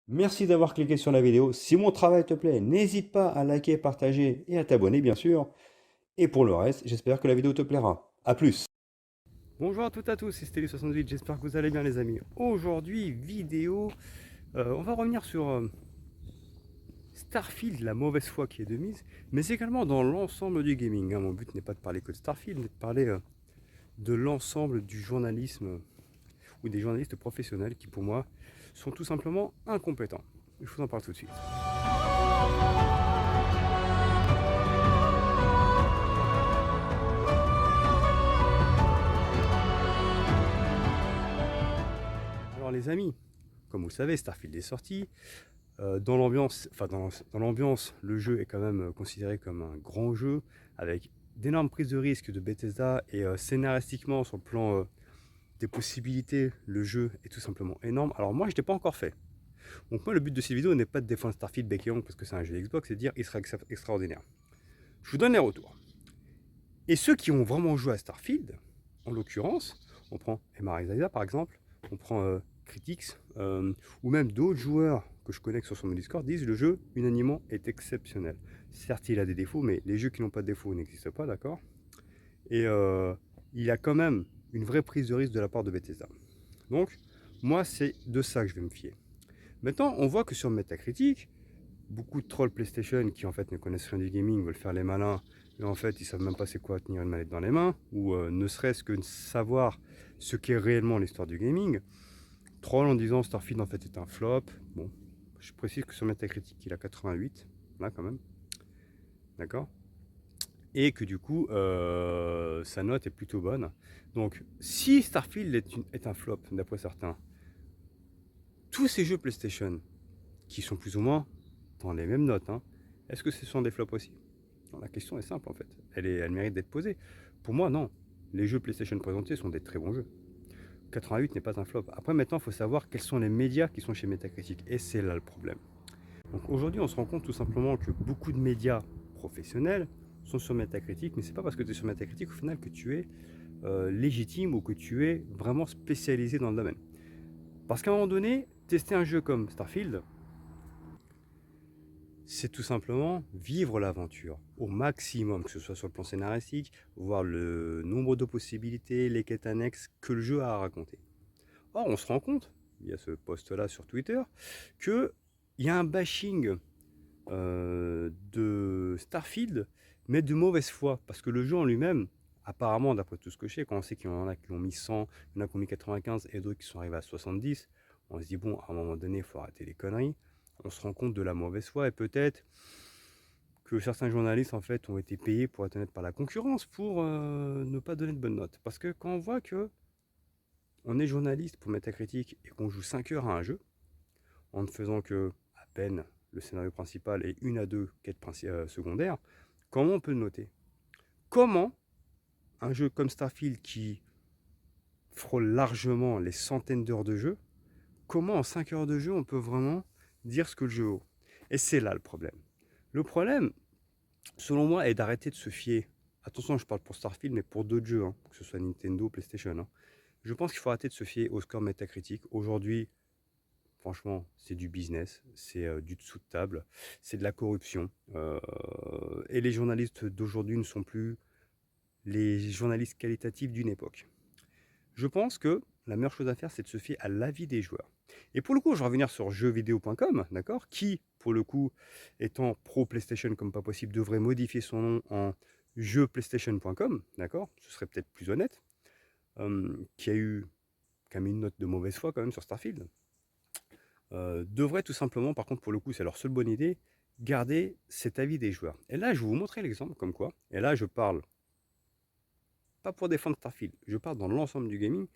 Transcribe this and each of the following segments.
Merci d'avoir cliqué sur la vidéo. Si mon travail te plaît, n'hésite pas à liker, partager et à t'abonner, bien sûr. Et pour le reste, j'espère que la vidéo te plaira. A plus. Bonjour à toutes et à tous, c'est Steli68, j'espère que vous allez bien les amis. Aujourd'hui, vidéo, on va revenir sur Starfield, la mauvaise foi qui est de mise, mais également dans l'ensemble du gaming, hein. Mon but n'est pas de parler que de Starfield, mais de parler de l'ensemble du journalisme ou des journalistes professionnels qui pour moi sont tout simplement incompétents. Je vous en parle tout de suite. Alors les amis, comme vous le savez, Starfield est sorti. Dans l'ambiance, dans l'ambiance, le jeu est quand même considéré comme un grand jeu avec d'énormes prises de risque de Bethesda et scénaristiquement sur le plan des possibilités, le jeu est tout simplement énorme. Alors moi, je ne l'ai pas encore fait. Donc moi, le but de cette vidéo n'est pas de défendre Starfield bec et ongle parce que c'est un jeu Xbox, c'est de dire il sera extraordinaire. Je vous donne les retours. Et ceux qui ont vraiment joué à Starfield, en l'occurrence, on prend MR Isaiah par exemple, on prend Critics, ou même d'autres joueurs que je connais sur son Discord disent le jeu unanimement est exceptionnel. Certes, il a des défauts, mais les jeux qui n'ont pas de défauts n'existent pas, d'accord. Et il y a quand même une vraie prise de risque de la part de Bethesda. Donc, moi, c'est de ça que je vais me fier. Maintenant, on voit que sur Metacritic, beaucoup de trolls PlayStation qui en fait ne connaissent rien du gaming veulent faire les malins, mais en fait ils savent même pas c'est quoi tenir une manette dans les mains, ou ne serait-ce que savoir ce qu'est réellement l'histoire du gaming. Troll en disant Starfield en fait est un flop. Bon, je précise que sur Metacritic il a 88, là quand même, d'accord. Et que du coup sa note est plutôt bonne. Donc si Starfield est un flop d'après certains, tous ces jeux PlayStation qui sont plus ou moins dans les mêmes notes, hein, est-ce que ce sont des flops aussi? Non, la question est simple en fait. Elle mérite d'être posée. Pour moi, non. Les jeux PlayStation présentés sont des très bons jeux. 88 n'est pas un flop. Après, maintenant, il faut savoir quels sont les médias qui sont chez Metacritic. Et c'est là le problème. Donc aujourd'hui, on se rend compte tout simplement que beaucoup de médias professionnels sont sur Metacritic, mais c'est pas parce que tu es sur Metacritic au final que tu es légitime ou que tu es vraiment spécialisé dans le domaine. Parce qu'à un moment donné, tester un jeu comme Starfield, c'est tout simplement vivre l'aventure au maximum, que ce soit sur le plan scénaristique, voir le nombre de possibilités, les quêtes annexes que le jeu a à raconter. Or, on se rend compte, il y a ce post-là sur Twitter, qu'il y a un bashing de Starfield, mais de mauvaise foi, parce que le jeu en lui-même, apparemment, d'après tout ce que je sais, quand on sait qu'il y en a qui ont mis 100, il y en a qui ont mis 95 et d'autres qui sont arrivés à 70, on se dit, bon, à un moment donné, il faut arrêter les conneries. On se rend compte de la mauvaise foi et peut-être que certains journalistes en fait ont été payés pour être honnête par la concurrence pour ne pas donner de bonnes notes. Parce que quand on voit que on est journaliste pour Metacritic et qu'on joue 5 heures à un jeu, en ne faisant que à peine le scénario principal et une à deux quêtes secondaires, comment on peut le noter? Comment un jeu comme Starfield qui frôle largement les centaines d'heures de jeu, comment en 5 heures de jeu on peut vraiment dire ce que le jeu vaut? Et c'est là le problème. Le problème, selon moi, est d'arrêter de se fier. Attention, je parle pour Starfield, mais pour d'autres jeux, hein, que ce soit Nintendo, PlayStation, hein. Je pense qu'il faut arrêter de se fier au score métacritique. Aujourd'hui, franchement, c'est du business, c'est du dessous de table, c'est de la corruption. Et les journalistes d'aujourd'hui ne sont plus les journalistes qualitatifs d'une époque. Je pense que la meilleure chose à faire, c'est de se fier à l'avis des joueurs. Et pour le coup, je vais revenir sur jeuxvideo.com, d'accord, qui, pour le coup, étant pro PlayStation comme pas possible, devrait modifier son nom en jeuxplaystation.com, d'accord, ce serait peut-être plus honnête, qui a eu quand même une note de mauvaise foi quand même sur Starfield, devrait tout simplement, par contre, pour le coup, c'est leur seule bonne idée, garder cet avis des joueurs. Et là, je vais vous montrer l'exemple comme quoi, et là, je parle pas pour défendre Starfield, je parle dans l'ensemble du gaming.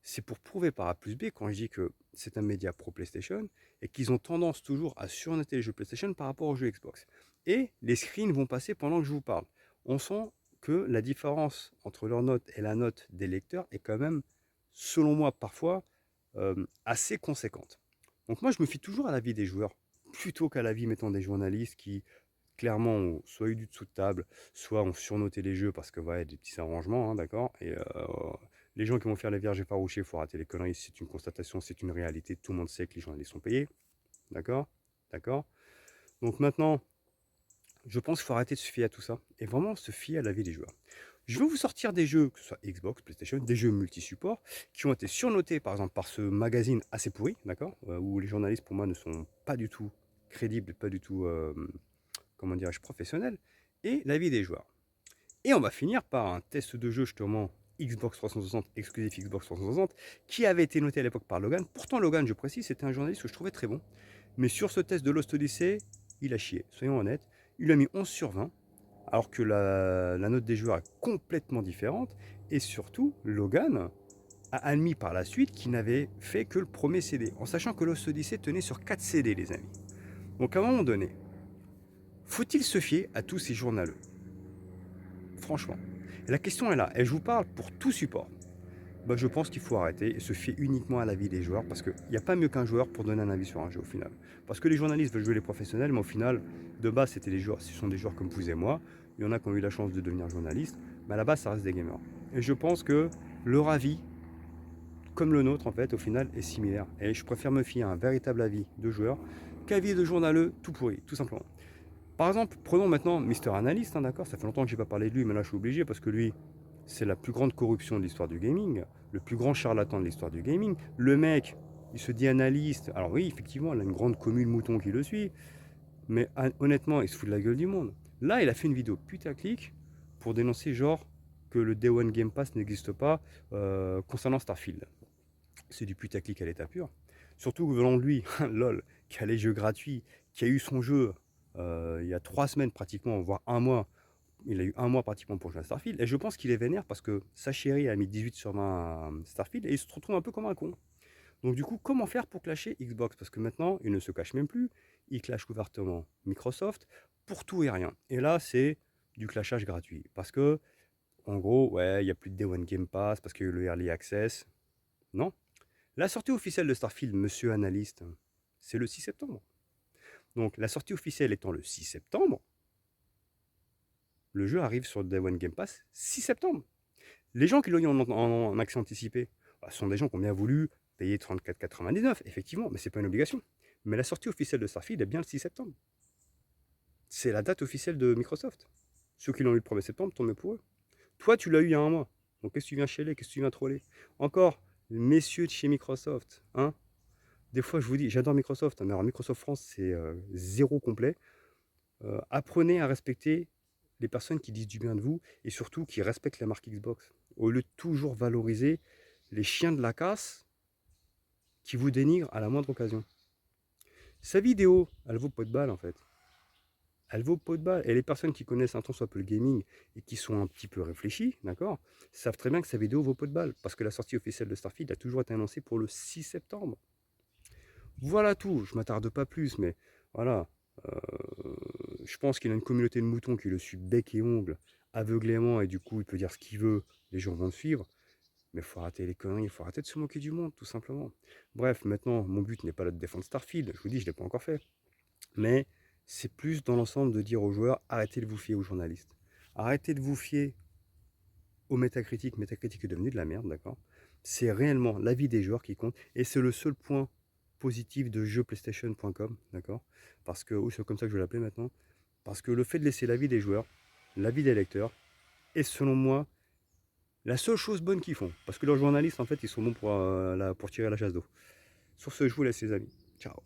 C'est pour prouver par A plus B quand je dis que c'est un média pro PlayStation et qu'ils ont tendance toujours à surnoter les jeux PlayStation par rapport aux jeux Xbox. Et les screens vont passer pendant que je vous parle. On sent que la différence entre leur note et la note des lecteurs est quand même, selon moi, parfois assez conséquente. Donc moi, je me fie toujours à l'avis des joueurs plutôt qu'à l'avis, mettons, des journalistes qui clairement ont soit eu du dessous de table, soit ont surnoté les jeux parce que voilà, ouais, des petits arrangements, hein, d'accord. Et les gens qui vont faire les vierges effarouchées, il faut rater les conneries, c'est une constatation, c'est une réalité, tout le monde sait que les journalistes sont payés, D'accord? D'accord? Donc maintenant, je pense qu'il faut arrêter de se fier à tout ça et vraiment se fier à l'avis des joueurs. Je vais vous sortir des jeux, que ce soit Xbox, PlayStation, des jeux multi-supports, qui ont été surnotés par exemple par ce magazine assez pourri, d'accord, où les journalistes pour moi ne sont pas du tout crédibles, pas du tout, comment dirais-je, professionnels, et l'avis des joueurs. Et on va finir par un test de jeu justement Xbox 360, exclusif Xbox 360, qui avait été noté à l'époque par Logan. Pourtant Logan, je précise, c'était un journaliste que je trouvais très bon. Mais sur ce test de Lost Odyssey, il a chié, soyons honnêtes. Il a mis 11 sur 20, alors que la note des joueurs est complètement différente. Et surtout, Logan a admis par la suite qu'il n'avait fait que le premier CD, en sachant que Lost Odyssey tenait sur 4 CD, les amis. Donc à un moment donné, faut-il se fier à tous ces journaleux? Franchement. Et la question est là, et je vous parle pour tout support. Bah, je pense qu'il faut arrêter et se fier uniquement à l'avis des joueurs parce qu'il n'y a pas mieux qu'un joueur pour donner un avis sur un jeu au final. Parce que les journalistes veulent jouer les professionnels, mais au final, de base, c'était des joueurs, ce sont des joueurs comme vous et moi. Il y en a qui ont eu la chance de devenir journalistes, mais à la base, ça reste des gamers. Et je pense que leur avis, comme le nôtre, en fait, au final, est similaire. Et je préfère me fier à un véritable avis de joueur qu'à avis de journaleux tout pourri, tout simplement. Par exemple, prenons maintenant Mister Analyst, hein, d'accord? Ça fait longtemps que je n'ai pas parlé de lui, mais là, je suis obligé parce que lui, c'est la plus grande corruption de l'histoire du gaming, le plus grand charlatan de l'histoire du gaming. Le mec, il se dit analyste. Alors oui, effectivement, il a une grande commune mouton qui le suit, mais honnêtement, il se fout de la gueule du monde. Là, il a fait une vidéo putaclic pour dénoncer genre que le Day One Game Pass n'existe pas concernant Starfield. C'est du putaclic à l'état pur. Surtout venant de lui, lol, qui a les jeux gratuits, qui a eu son jeu il y a 3 semaines pratiquement, voire un mois. Il a eu un mois pratiquement pour jouer à Starfield. Et je pense qu'il est vénère parce que sa chérie a mis 18 sur 20 à Starfield et il se retrouve un peu comme un con. Donc du coup, comment faire pour clasher Xbox? Parce que maintenant, il ne se cache même plus. Il clash ouvertement Microsoft pour tout et rien. Et là, c'est du clashage gratuit. Parce que, en gros, ouais, il n'y a plus de Day One Game Pass parce qu'il y a eu le Early Access. Non. La sortie officielle de Starfield, monsieur analyste, c'est le 6 septembre. Donc la sortie officielle étant le 6 septembre, le jeu arrive sur Day One Game Pass 6 septembre. Les gens qui l'ont eu en accès anticipé bah, sont des gens qui ont bien voulu payer 34,99, effectivement, mais ce n'est pas une obligation. Mais la sortie officielle de Starfield est bien le 6 septembre. C'est la date officielle de Microsoft. Ceux qui l'ont eu le 1er septembre, tant mieux pour eux. Toi, tu l'as eu il y a un mois. Donc qu'est-ce que tu viens chialer? Qu'est-ce que tu viens troller? Encore, messieurs de chez Microsoft, hein? Des fois, je vous dis, j'adore Microsoft, hein, mais alors Microsoft France, c'est zéro complet. Apprenez à respecter les personnes qui disent du bien de vous et surtout qui respectent la marque Xbox. Au lieu de toujours valoriser les chiens de la casse qui vous dénigrent à la moindre occasion. Sa vidéo, elle vaut pas de balle en fait. Elle vaut pas de balle. Et les personnes qui connaissent un temps soit peu le gaming et qui sont un petit peu réfléchies, d'accord, savent très bien que sa vidéo vaut pas de balle parce que la sortie officielle de Starfield a toujours été annoncée pour le 6 septembre. Voilà tout, je m'attarde pas plus, mais voilà. Je pense qu'il a une communauté de moutons qui le suit bec et ongle, aveuglément, et du coup, il peut dire ce qu'il veut, les gens vont le suivre. Mais il faut arrêter les conneries, il faut arrêter de se moquer du monde, tout simplement. Bref, maintenant, mon but n'est pas de défendre Starfield, je vous dis, je ne l'ai pas encore fait. Mais c'est plus dans l'ensemble de dire aux joueurs, arrêtez de vous fier aux journalistes. Arrêtez de vous fier aux métacritiques. Métacritique est devenu de la merde, d'accord? C'est réellement l'avis des joueurs qui compte, et c'est le seul point positif de jeuxplaystation.com, d'accord? Parce que, c'est comme ça que je vais l'appeler maintenant, parce que le fait de laisser l'avis des joueurs, l'avis des lecteurs, est selon moi la seule chose bonne qu'ils font. Parce que leurs journalistes, en fait, ils sont bons pour tirer la chasse d'eau. Sur ce, je vous laisse les amis. Ciao.